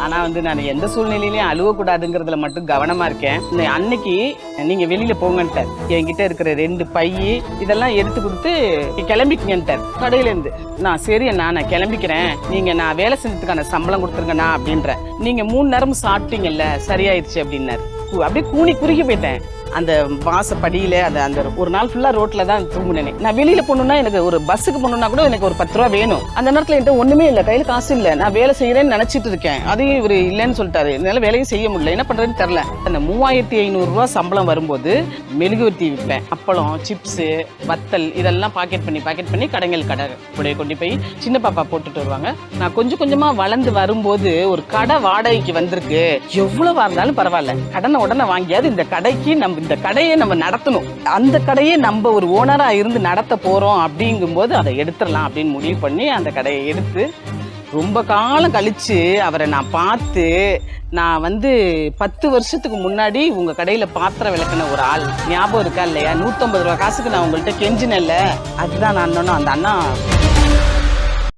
ஆனா வந்து நான் எந்த சூழ்நிலையிலயும் அழுவக்கூடாதுங்கிறதுல மட்டும் கவனமா இருக்கேன். அன்னைக்கு நீங்க வெளியில போங்கன்ட்டார். என்கிட்ட இருக்கிற 2 பை இதெல்லாம் எடுத்து கொடுத்து கிளம்பிக்கங்கன்ட்டார் கடையில இருந்து. நான் சரி நான் கிளம்பிக்கிறேன், நீங்க நான் வேலை செஞ்சதுக்கான சம்பளம் கொடுத்துருங்கண்ணா அப்படின்ற. நீங்க 3 நேரம் சாப்பிட்டீங்கல்ல, சரியாயிடுச்சு அப்படின்னாரு. அப்படியே கூனி குறுகி போயிட்டேன். அந்த வாசப்படியில அந்த ஒரு நாள் ஃபுல்லா ரோட்ல தான் தூங்குனேன். நான் வெளியில போகணும்னா எனக்கு ஒரு பஸ்ஸுக்கு போகணும்னா கூட எனக்கு ஒரு 10 ரூபா வேணும். அந்த நேரத்துல என்கிட்ட ஒண்ணுமே இல்லை, கையில காசு இல்லை. நான் வேலை செய்யறேன்னு நினைச்சிட்டு இருக்கேன். அதையும் இவர் இல்லைன்னு சொல்லிட்டாரு. என்னால வேலையும் செய்ய முடியல, என்ன பண்றதுன்னு தெரியல. அந்த 3500 ரூபா சம்பளம் வரும்போது மெழுகுவர்த்தி விற்பேன், அப்பளம், சிப்ஸ், வத்தல் இதெல்லாம் பாக்கெட் பண்ணி கடை கொண்டு போய் சின்ன பாப்பா போட்டுட்டு வருவாங்க. நான் கொஞ்சம் கொஞ்சமா வளர்ந்து வரும்போது ஒரு கடை வாடகைக்கு வந்திருக்கு. எவ்வளவா இருந்தாலும் பரவாயில்ல, கடனை உடனே வாங்கியாவது இந்த கடையை நம்ம நடத்தணும். அந்த கடையை நம்ம ஒரு ஓனரா இருந்து நடத்த போறோம் அப்படிங்கும்போது அதை எடுத்துடலாம் அப்படின்னு முடிவு பண்ணி அந்த கடையை எடுத்து ரொம்ப காலம் கழிச்சு அவரை நான் பார்த்து, நான் வந்து 10 வருஷத்துக்கு முன்னாடி உங்க கடையில பாத்திரம் விளக்குன ஒரு ஆள் ஞாபகம் இருக்கா இல்லையா, 150 ரூபா காசுக்கு நான் உங்கள்கிட்ட கெஞ்சினேன்ல, அதுதான் நான். அந்த அண்ணா